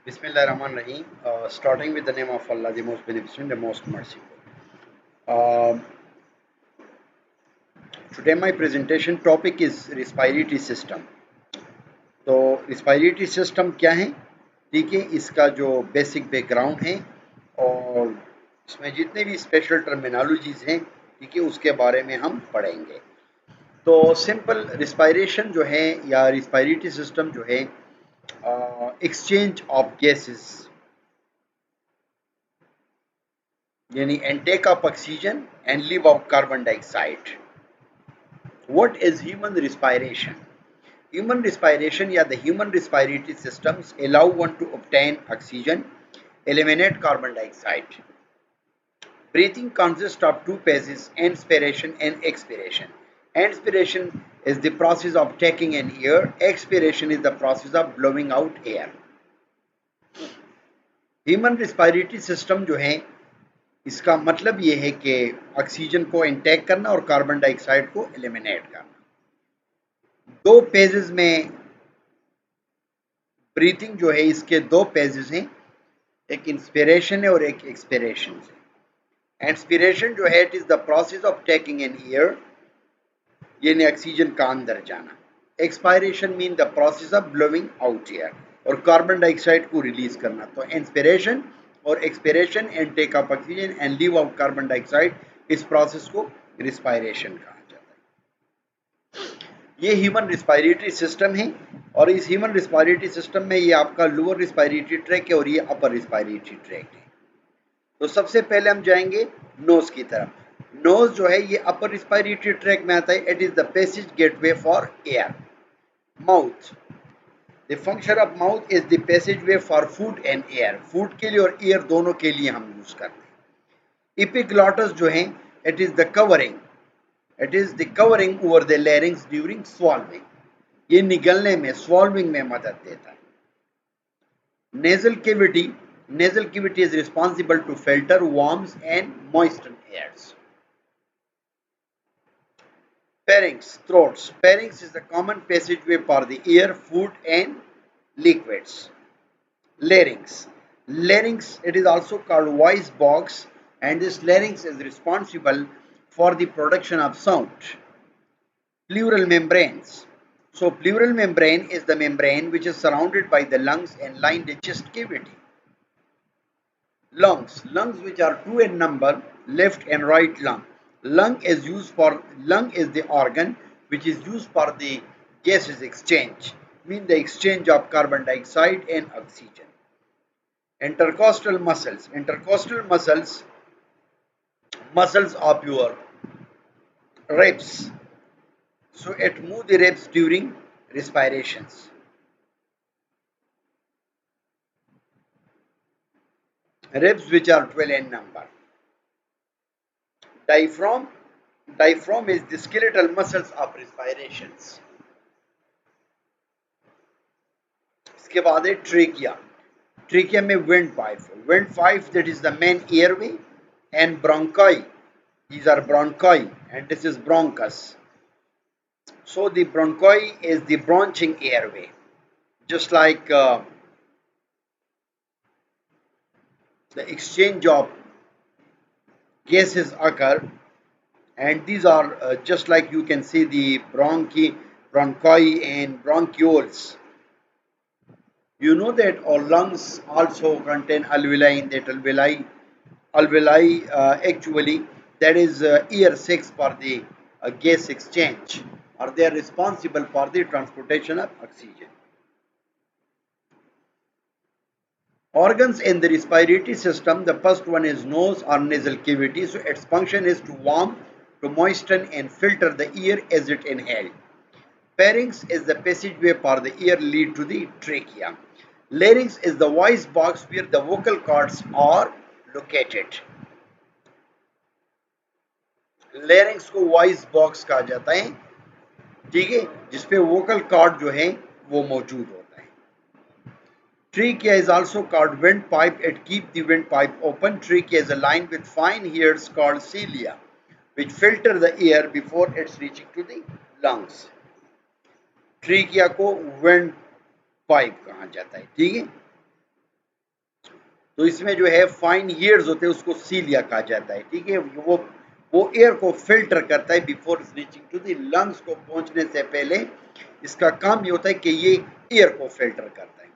Bismillahirrahmanirrahim. Starting with the name of Allah, the most beneficent, the most merciful. Um Today, my presentation topic is respiratory system. तो respiratory system क्या है? ठीक है, इसका जो basic background है और इसमें जितने भी स्पेशल टर्मिनोलॉजीज हैं, ठीक है, उसके बारे में हम पढ़ेंगे. तो सिंपल रिस्पायरेशन जो है या रिस्पायरेटरी सिस्टम जो है, एक्सचेंज ऑफ गैसेस यानी intake of oxygen and leave out carbon dioxide. What is human respiration? Human respiration या the human respiratory systems allow one to obtain oxygen, eliminate carbon dioxide. Breathing consists of two phases, inspiration and expiration. Inspiration is the process of taking in air. Expiration is the process of blowing out air. Human respiratory system जो है, इसका मतलब ये है कि oxygen को intake करना और कार्बन डाइऑक्साइड को एलिमिनेट करना. दो फेजेस में ब्रीथिंग जो है, इसके दो फेजेस हैं, एक इंस्पिरेशन है और एक एक्सपिरेशन है. इंस्पिरेशन जो है, it is the process of taking in air, यानी ऑक्सीजन का अंदर जाना. Expiration mean the process of blowing out air और कार्बन डाइऑक्साइड को रिलीज करना. तो इंस्पिरेशन और expiration and take of oxygen and leave out carbon dioxide, इस प्रोसेस को रिस्पायरेशन कहा जाता है. ये ह्यूमन रिस्पायरेटरी सिस्टम है और इस ह्यूमन रिस्पायरेटरी सिस्टम में ये आपका लोअर रिस्पायरेटरी ट्रैक है और ये अपर रिस्पायरेटरी ट्रैक है. तो सबसे पहले हम जाएंगे नोज की तरफ. नोज जो है, ये अपर रिस्पायरेटरी ट्रैक में आता है. It is the passage gateway for air. Mouth, the function of mouth is the passage way for food and air. Food के लिए और एयर दोनों के लिए हम यूज करते हैं. एपिग्लॉटस जो है, it is the covering, it is the covering over the larynx during swallowing. ये निगलने में, स्वॉल्विंग में मदद देता है. Nasal cavity, nasal cavity is responsible to filter warms and moisten airs. Pharynx, throats. Pharynx is the common passageway for the air, food and liquids. Larynx. Larynx, it is also called voice box, and this larynx is responsible for the production of sound. Pleural membranes. So pleural membrane is the membrane which is surrounded by the lungs and line the chest cavity. Lungs, lungs which are two in number, left and right lung. Lung is the organ which is used for the gases exchange, mean the exchange of carbon dioxide and oxygen. Intercostal muscles, intercostal muscles of your ribs, so it move the ribs during respirations. Ribs which are 12 in number. Diaphragm, diaphragm is the skeletal muscles of respirations. इसके बाद है trachea. Trachea में wind pipe, wind pipe, that is the main airway, and bronchi, these are bronchi and this is bronchus. So the bronchi is the branching airway, just like the exchange of gases occur, and these are just like you can see the bronchi and bronchioles. You know that our lungs also contain alveoli. In that alveoli actually, that is air sacs for the gas exchange, or they are responsible for the transportation of oxygen. Organs in the respiratory system, the first one is nose or nasal cavity. So its function is to warm, to moisten and filter the air as it inhaled. Pharynx is the passageway for the air lead to the trachea. Larynx is the voice box where the vocal cords are located. Larynx को voice box कहा जाता है, ठीक है, जिसपे vocal cord जो है वो मौजूद होता है. Trachea is also called windpipe. It keeps the windpipe open. Trachea is a line with fine hairs called cilia, which filter the air before it's reaching to the lungs. Trachea को windpipe कहा जाता है, ठीक है. तो इसमें जो है फाइन ईयर्स होते हैं उसको सीलिया कहा जाता है, ठीक है। वो एयर को फिल्टर करता है before reaching to the lungs को पहुंचने से पहले इसका काम ये होता है कि ये एयर को फिल्टर करता है।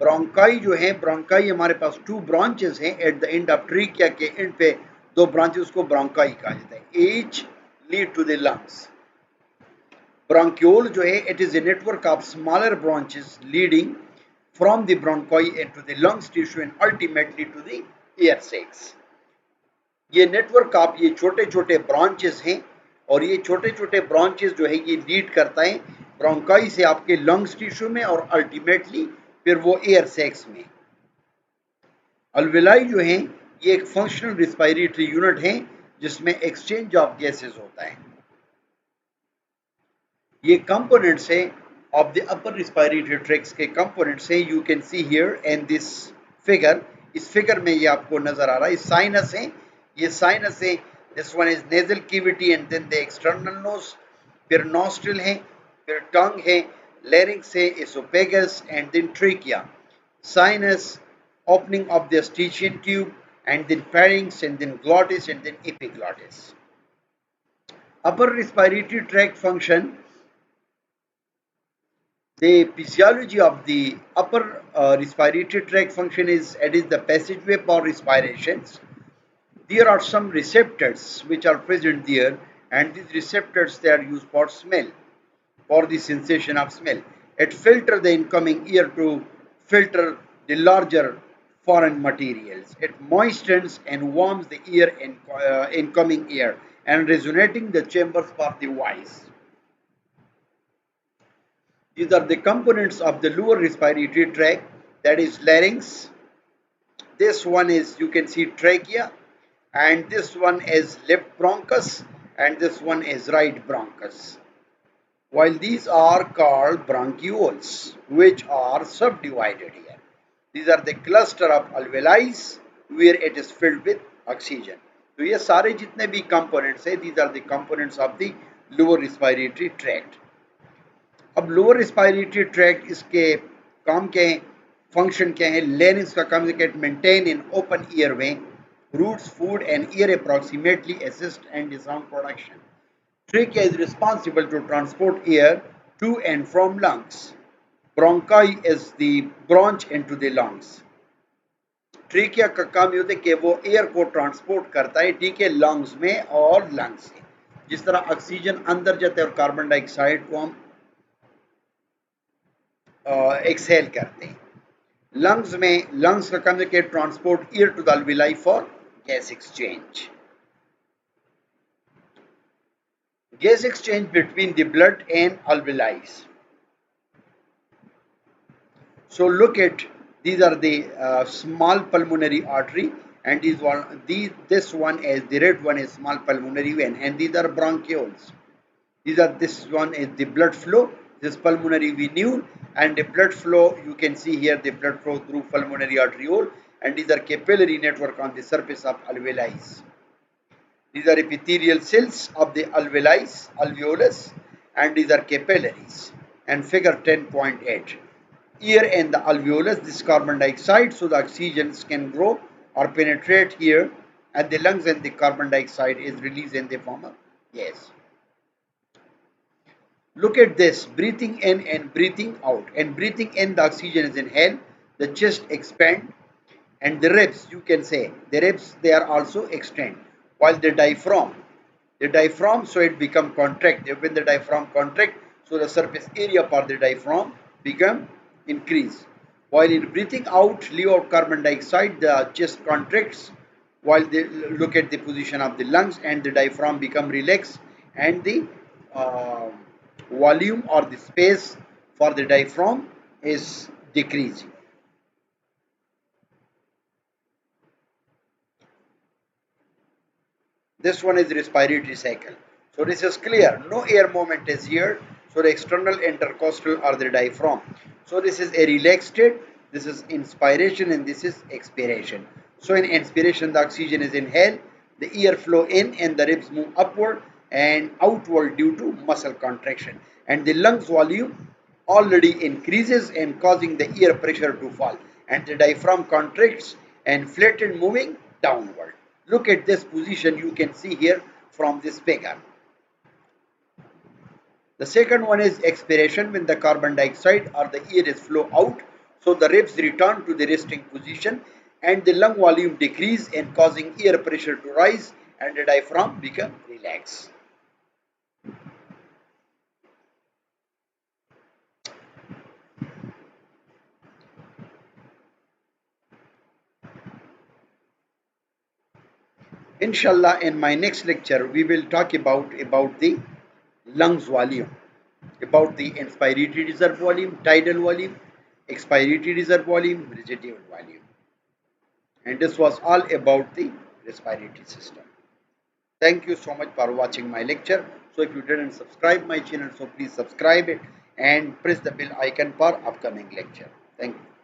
ब्रोंकाई जो है, ब्रोंकाई हमारे पास 2 ब्रांचेस हैं एट द एंड ऑफ ट्रीकिया के एंड पे 2 ब्रांचेस, उसको ब्रोंकाई कहा जाता है। Each lead to the lungs. Bronchiole जो है it is a network of smaller branches leading from the bronchi into the lungs tissue and ultimately to the air sacs। ये network आप ये छोटे छोटे ब्रांचेस हैं और ये छोटे छोटे ब्रांचेस जो है ये लीड करता है ब्रोंकाई से आपके लंग्स टिश्यू में और अल्टीमेटली फिर वो एयर सैक्स में। अल्वेलाई जो है ये एक फंक्शनल रिस्पायरेटरी यूनिट है जिसमें एक्सचेंज ऑफ गैसेस होता है। ये कंपोनेंट्स है of the upper respiratory tracts के components हैं। You can see here in this figure, इस फिगर में ये आपको नजर आ रहा है। साइनस है, ये साइनस है। This one is nasal cavity and then the external nose, फिर nostril है, फिर tongue है, larynx है, esophagus and then trachea, sinus, opening of the Eustachian tube and then pharynx and then glottis and then epiglottis। Upper respiratory tract function, the physiology of the upper respiratory tract function is it is the passageway for respirations. There are some receptors which are present there, and these receptors they are used for smell, for the sensation of smell. It filters the incoming air to filter the larger foreign materials. It moistens and warms the air and incoming air and resonating the chambers for the voice. These are the components of the lower respiratory tract, that is larynx. This one is, you can see, trachea, and this one is left bronchus, and this one is right bronchus. While these are called bronchioles, which are subdivided here. These are the cluster of alveoli where it is filled with oxygen. तो ये सारे जितने भी components हैं, these are the components of the lower respiratory tract. अब lower respiratory tract इसके काम क्या है, फंक्शन क्या है। लेरिंक्स का काम है maintain in open airway routes food and air approximately assist and sound production. Trachea is responsible to transport air to and from lungs. Bronchi is the branch into the lungs. Trachea का काम ये होता है कि वो air को transport करता है, ठीक है, लंग्स में और लंग्स से। जिस तरह ऑक्सीजन अंदर जाता है और कार्बन डाइऑक्साइड को हम एक्सहेल करते हैं। लंग्स में, लंग्स का काम है कि transport air to the alveoli for gas exchange. Gas exchange between the blood and alveoli. So look at, these are the small pulmonary artery, and this one is the red one is small pulmonary vein, and these are bronchioles. This one is the blood flow, this pulmonary venule, and the blood flow, you can see here the blood flow through pulmonary arteriole, and these are capillary network on the surface of alveoli. These are epithelial cells of the alveolus, and these are capillaries. And figure 10.8. Here in the alveolus, this carbon dioxide, so the oxygens can grow or penetrate here, and the lungs, and the carbon dioxide is released in the form of gas. Look at this, breathing in and breathing out. And breathing in, the oxygen is inhaled, the chest expand, and the ribs, you can say, the ribs, they are also extend. While the diaphragm, so it become contract. When the diaphragm contract, so the surface area for the diaphragm become increase. While in breathing out, leave out carbon dioxide, the chest contracts. While they look at the position of the lungs, and the diaphragm become relaxed, and the volume or the space for the diaphragm is decreasing. This one is respiratory cycle. So this is clear. No air movement is here. So the external intercostal or the diaphragm. So this is a relaxed state. This is inspiration and this is expiration. So in inspiration, the oxygen is inhaled, the air flow in, and the ribs move upward and outward due to muscle contraction. And the lungs volume already increases and causing the air pressure to fall. And the diaphragm contracts and flattened moving downward. Look at this position you can see here from this figure. The second one is expiration, when the carbon dioxide or the air is flow out, so the ribs return to the resting position and the lung volume decrease and causing air pressure to rise and the diaphragm become relaxed. Inshallah, in my next lecture, we will talk about the lungs volume, about the inspiratory reserve volume, tidal volume, expiratory reserve volume, residual volume. And this was all about the respiratory system. Thank you so much for watching my lecture. So if you didn't subscribe my channel, so please subscribe it and press the bell icon for upcoming lecture. Thank you.